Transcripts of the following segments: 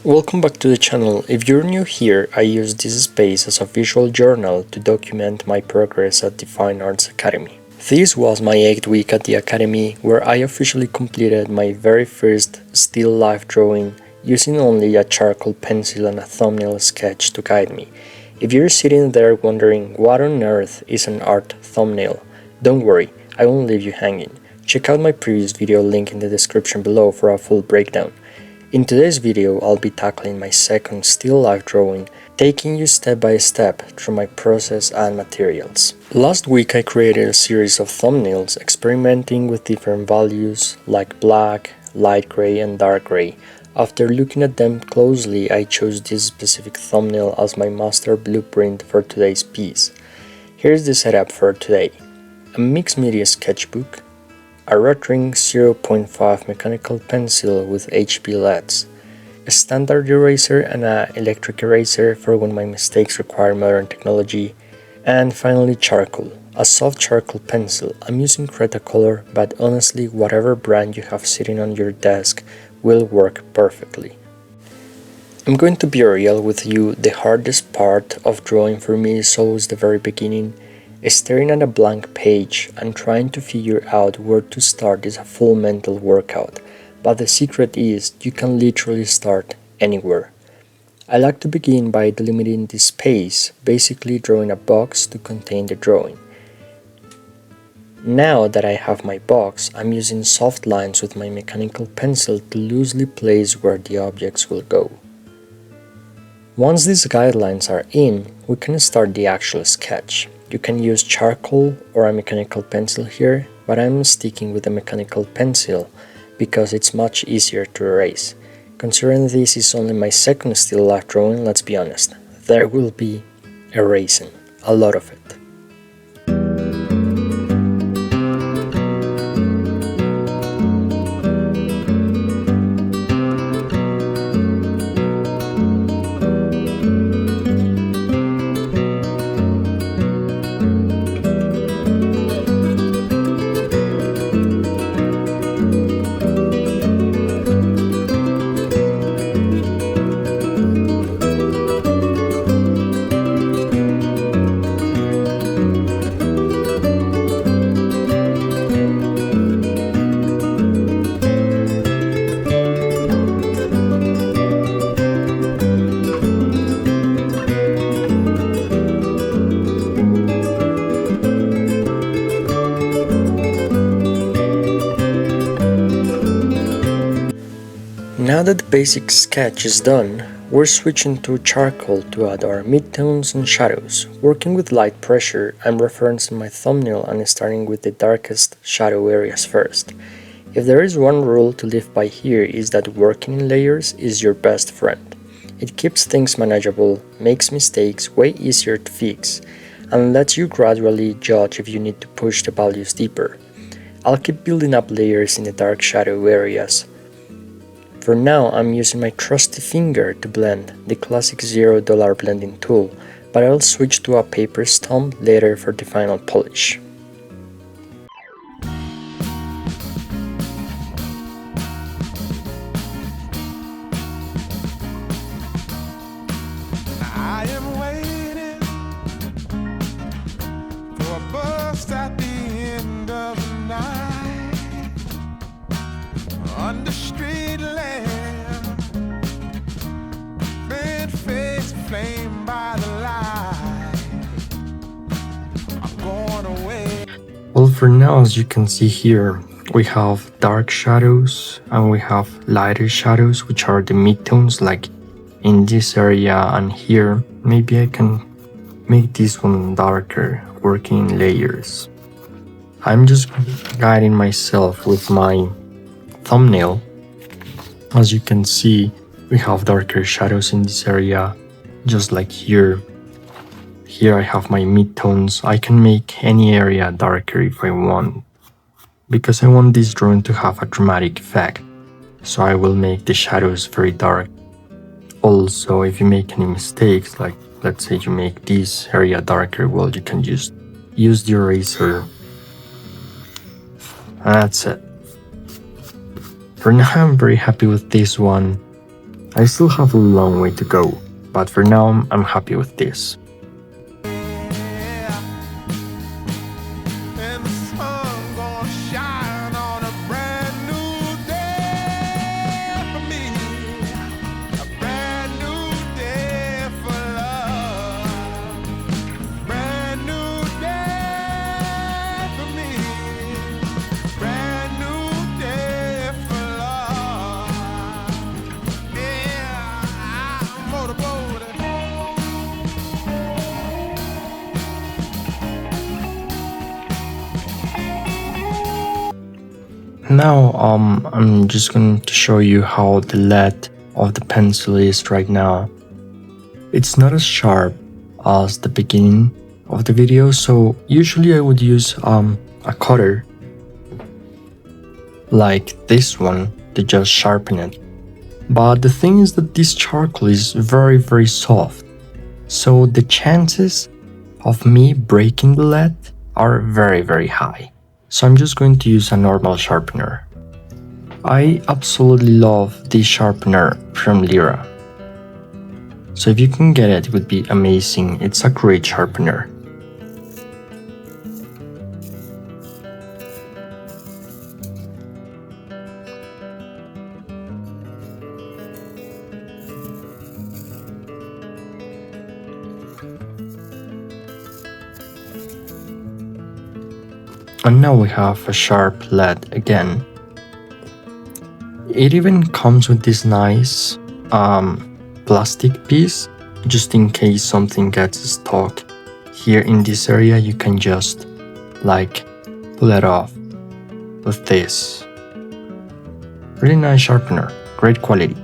Welcome back to the channel. If you're new here, I use this space as a visual journal to document my progress at the Fine Arts Academy. This was my 8th week at the Academy, where I officially completed my very first still life drawing using only a charcoal pencil and a thumbnail sketch to guide me. If you're sitting there wondering what on earth is an art thumbnail, don't worry, I won't leave you hanging. Check out my previous video link in the description below for a full breakdown. In today's video, I'll be tackling my second still life drawing, taking you step by step through my process and materials. Last week I created a series of thumbnails experimenting with different values like black, light gray and dark gray. After looking at them closely, I chose this specific thumbnail as my master blueprint for today's piece. Here's the setup for today: a mixed media sketchbook, a rotring 0.5 mechanical pencil with HB LEDs, a standard eraser and an electric eraser for when my mistakes require modern technology, and finally charcoal, a soft charcoal pencil. I'm using Cretacolor, but honestly whatever brand you have sitting on your desk will work perfectly. I'm going to be real with you. The hardest part of drawing for me is always the very beginning. Staring at a blank page and trying to figure out where to start is a full mental workout, but the secret is you can literally start anywhere. I like to begin by delimiting the space, basically drawing a box to contain the drawing. Now that I have my box, I'm using soft lines with my mechanical pencil to loosely place where the objects will go. Once these guidelines are in, we can start the actual sketch. You can use charcoal or a mechanical pencil here, but I'm sticking with the mechanical pencil because it's much easier to erase. Considering this is only my second still life drawing, let's be honest, there will be erasing, a lot of it. Now that the basic sketch is done, we're switching to charcoal to add our midtones and shadows. Working with light pressure, I'm referencing my thumbnail and starting with the darkest shadow areas first. If there is one rule to live by here, is that working in layers is your best friend. It keeps things manageable, makes mistakes way easier to fix, and lets you gradually judge if you need to push the values deeper. I'll keep building up layers in the dark shadow areas. For now, I'm using my trusty finger to blend, the classic $0 blending tool, but I'll switch to a paper stump later for the final polish. I am waiting for a bus at the end of the night, on the street lamp, bent face flamed by the light. I'm going away. Well, for now, as you can see here, we have dark shadows and we have lighter shadows, which are the midtones, like in this area and here. Maybe I can make this one darker, working in layers. I'm just guiding myself with my thumbnail. As you can see, we have darker shadows in this area, just like here. Here I have my midtones. I can make any area darker if I want, because I want this drawing to have a dramatic effect, so I will make the shadows very dark. Also, if you make any mistakes, like let's say you make this area darker, well, you can just use the eraser. And that's it. For now, I'm very happy with this one. I still have a long way to go, but for now I'm happy with this. And the sun gonna shine on a brand new day for me. A brand new day for love. Brand new day for me. Brand new day for love. Yeah, I'm motorboated. Now I'm just going to show you how the lead of the pencil is right now. It's not as sharp as the beginning of the video, so usually I would use a cutter like this one to just sharpen it. But the thing is that this charcoal is very soft, so the chances of me breaking the lead are very high. So I'm just going to use a normal sharpener. I absolutely love this sharpener from Lyra. So if you can get it, it would be amazing. It's a great sharpener. And now we have a sharp lead again. It even comes with this nice plastic piece, just in case something gets stuck here in this area. You can just like pull it off with this. Really nice sharpener, great quality.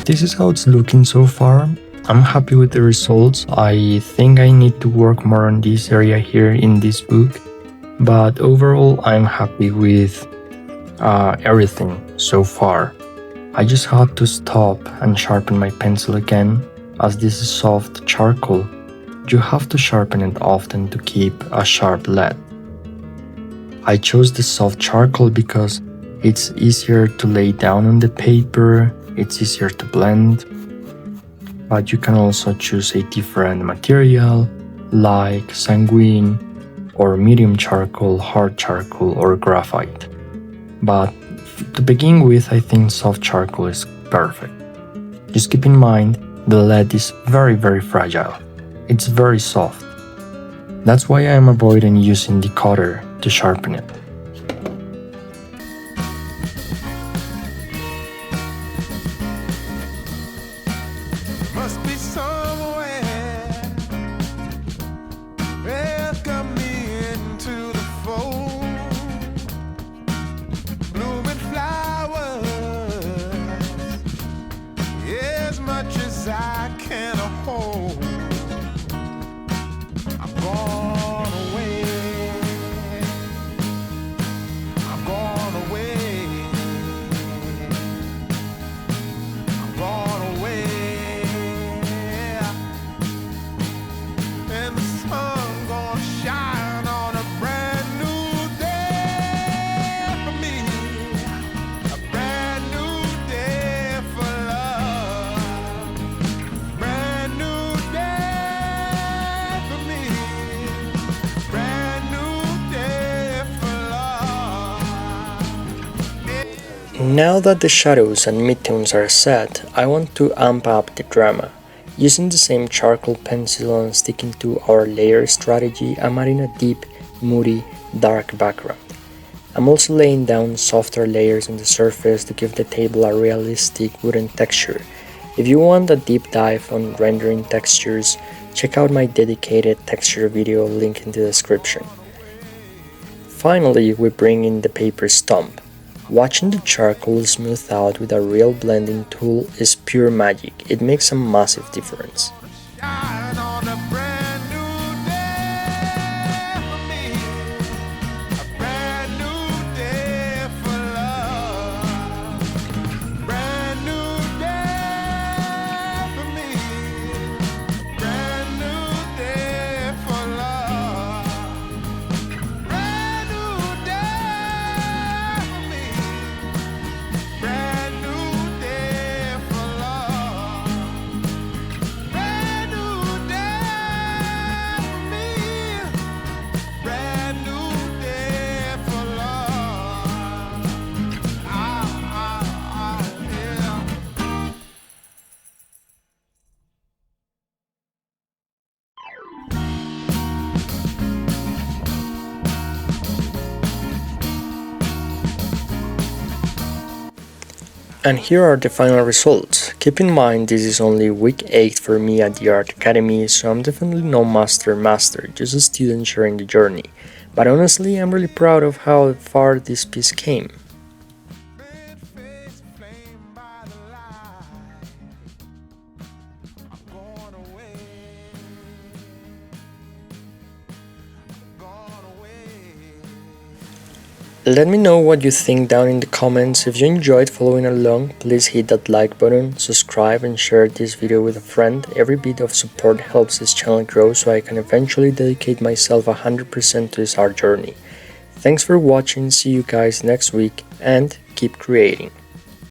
This is how it's looking so far. I'm happy with the results. I think I need to work more on this area here in this book, but overall I'm happy with everything so far. I just had to stop and sharpen my pencil again, as this is soft charcoal. You have to sharpen it often to keep a sharp lead. I chose the soft charcoal because it's easier to lay down on the paper, it's easier to blend, but you can also choose a different material like sanguine or medium charcoal, hard charcoal or graphite. But to begin with, I think soft charcoal is perfect. Just keep in mind the lead is very fragile. It's very soft. That's why I am avoiding using the cutter to sharpen it. Must be somewhere welcome me into the fold. Blooming flowers, as much as I can hold. I'm gone away. I'm gone away. I'm gone away. And the sun gonna shine on a brand new day for me. A brand new day for love. Brand new day for me. Brand new day for love. Now that the shadows and midtones are set, I want to amp up the drama. Using the same charcoal pencil and sticking to our layer strategy, I'm adding a deep, moody, dark background. I'm also laying down softer layers on the surface to give the table a realistic wooden texture. If you want a deep dive on rendering textures, check out my dedicated texture video link in the description. Finally, we bring in the paper stump. Watching the charcoal smooth out with a real blending tool is pure magic. It makes a massive difference. Shine on a brand new day for me. A brand new day for love. Brand new day for me. Brand new day for love. Brand new day for me. Brand new day for love. Brand new day for me. Brand new day for love. Yeah. And here are the final results. Keep in mind this is only week 8 for me at the Art Academy, so I'm definitely no master, just a student sharing the journey. But honestly, I'm really proud of how far this piece came. Red face inflamed by the light. I'm going away. Gone away. Let me know what you think down in the comments. If you enjoyed following along, please hit that like button, subscribe and share this video with a friend. Every bit of support helps this channel grow so I can eventually dedicate myself 100% to this art journey. Thanks for watching, see you guys next week and keep creating.